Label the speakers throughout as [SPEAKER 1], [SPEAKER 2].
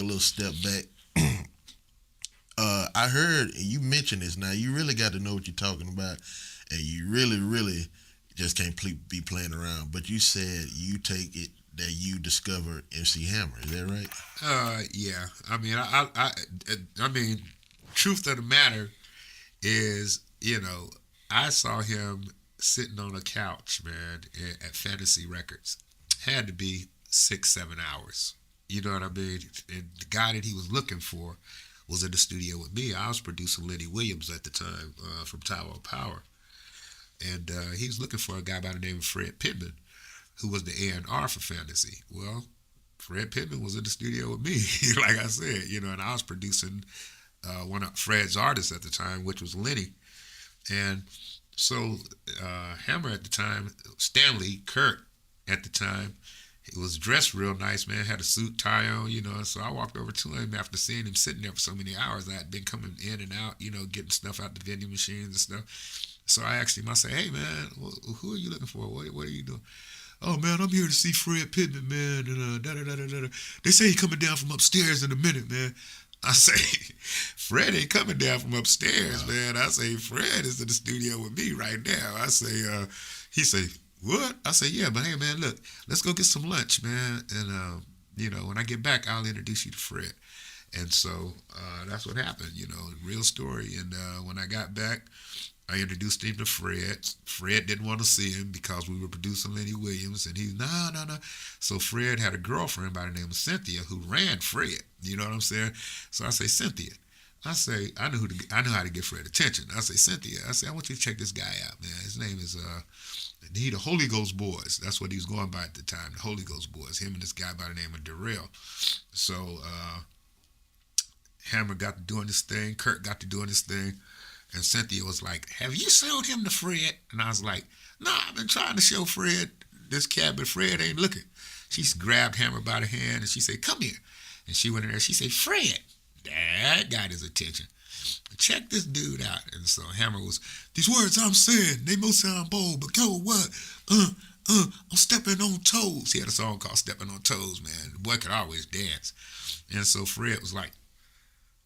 [SPEAKER 1] a little step back. I heard you mentioned this. Now you really got to know what you're talking about, and you really, really just can't be playing around. But you said you take it that you discovered MC Hammer. Is that right?
[SPEAKER 2] Yeah. I mean, I mean, truth of the matter is, I saw him sitting on a couch, man, at Fantasy Records. Had to be 6, 7 hours. You know what I mean? And the guy that he was looking for was in the studio with me. I was producing Lenny Williams at the time from Tower of Power, and he was looking for a guy by the name of Fred Pittman, who was the A&R for Fantasy. Well, Fred Pittman was in the studio with me, like I said, and I was producing one of Fred's artists at the time, which was Lenny. And so Hammer at the time, Stanley Kurt at the time, he was dressed real nice, man, had a suit, tie on, So I walked over to him after seeing him sitting there for so many hours. I had been coming in and out, getting stuff out the vending machines and stuff. So I asked him, I said, hey, man, who are you looking for? What are you doing? Oh, man, I'm here to see Fred Pittman, man, and da-da-da-da-da. They say he's coming down from upstairs in a minute, man. I say, Fred ain't coming down from upstairs, man. I say, Fred is in the studio with me right now. I say, he say, what? I say, yeah, but hey, man, look, let's go get some lunch, man. And, when I get back, I'll introduce you to Fred. And so that's what happened, real story. And when I got back, I introduced him to Fred. Fred didn't want to see him because we were producing Lenny Williams, and he's no. So Fred had a girlfriend by the name of Cynthia who ran Fred. You know what I'm saying? So I say, Cynthia. I say, I know how to get Fred attention. I say, Cynthia. I say, I want you to check this guy out, man. His name is the Holy Ghost Boys. That's what he was going by at the time, the Holy Ghost Boys. Him and this guy by the name of Darrell. So Hammer got to doing this thing. Kurt got to doing this thing. And Cynthia was like, have you showed him to Fred? And I was like, no, I've been trying to show Fred this cat, but Fred ain't looking. She grabbed Hammer by the hand and she said, come here. And she went in there. She said, Fred, that got his attention. Check this dude out. And so Hammer was, these words I'm saying, they most sound bold, but go what? I'm stepping on toes. He had a song called Stepping on Toes, man. The boy could always dance. And so Fred was like,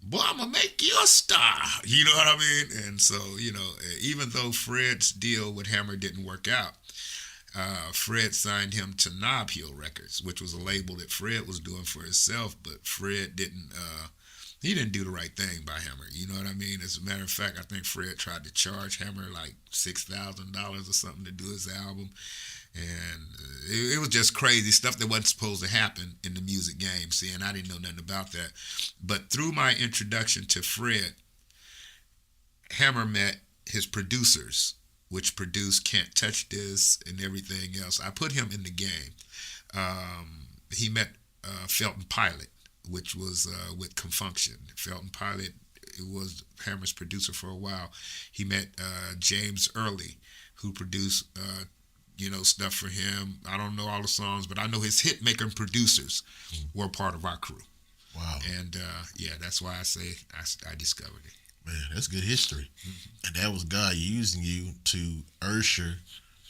[SPEAKER 2] boy, I'm going to make you a star. You know what I mean? And so, even though Fred's deal with Hammer didn't work out, Fred signed him to Knob Hill Records, which was a label that Fred was doing for himself, but Fred didn't do the right thing by Hammer. You know what I mean? As a matter of fact, I think Fred tried to charge Hammer like $6,000 or something to do his album. And it was just crazy stuff that wasn't supposed to happen in the music game. See, and I didn't know nothing about that. But through my introduction to Fred, Hammer met his producers, which produced Can't Touch This and everything else. I put him in the game. He met Felton Pilot, which was with Confunction. Felton Pilot was Hammer's producer for a while. He met James Early, who produced stuff for him. I don't know all the songs, but I know his hit maker producers were part of our crew.
[SPEAKER 1] Wow.
[SPEAKER 2] And that's why I say I discovered it.
[SPEAKER 1] Man, that's good history. Mm-hmm. And that was God using you to usher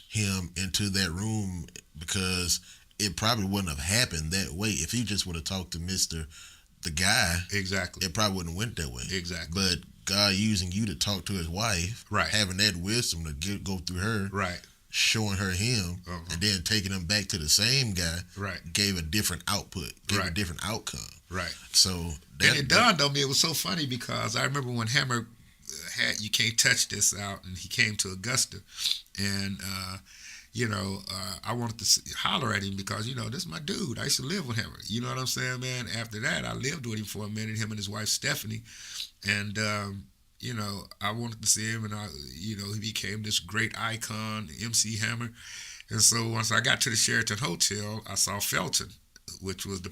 [SPEAKER 1] him into that room, because it probably wouldn't have happened that way if he just would have talked to the guy.
[SPEAKER 2] Exactly.
[SPEAKER 1] It probably wouldn't have went that way.
[SPEAKER 2] Exactly.
[SPEAKER 1] But God using you to talk to his wife,
[SPEAKER 2] right,
[SPEAKER 1] having that wisdom to go through her,
[SPEAKER 2] right,
[SPEAKER 1] showing her him, and then taking him back to the same guy,
[SPEAKER 2] right,
[SPEAKER 1] gave a different output, gave a different outcome.
[SPEAKER 2] Right.
[SPEAKER 1] So
[SPEAKER 2] and it dawned on me. It was so funny because I remember when Hammer had You Can't Touch This out, and he came to Augusta, and I wanted to holler at him because this is my dude. I used to live with Hammer. You know what I'm saying, man? After that, I lived with him for a minute. Him and his wife Stephanie, and I wanted to see him, and he became this great icon, MC Hammer. And so once I got to the Sheraton Hotel, I saw Felton, which was the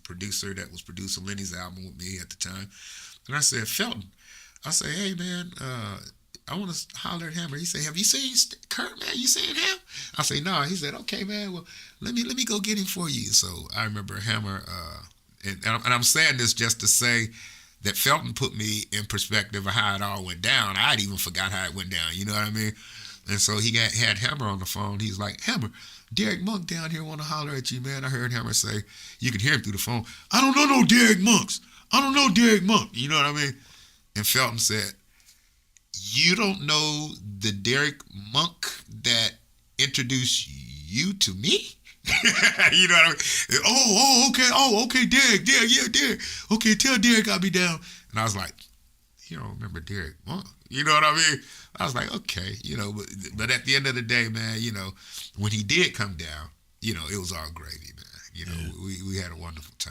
[SPEAKER 2] producer that was producing Lenny's album with me at the time. And I said, Felton, I say, hey, man, I want to holler at Hammer. He said, have you seen Kurt, man? You seen him? I say, no. He said, okay, man, well, let me go get him for you. So I remember Hammer, and I'm saying this just to say that Felton put me in perspective of how it all went down. I'd even forgot how it went down. You know what I mean? And so he had Hammer on the phone. He's like, Hammer, Derrick Monk down here want to holler at you, man. I heard Hammer say, you can hear him through the phone, I don't know no Derrick Monks. I don't know Derrick Monk. You know what I mean? And Felton said, you don't know the Derrick Monk that introduced you to me? You know what I mean? Okay, Derrick, yeah, Derrick. Okay, tell Derrick I'll be down. And I was like, you don't remember Derrick Monk? You know what I mean? I was like, okay, but at the end of the day, man, when he did come down, it was all gravy, man. We had a wonderful time.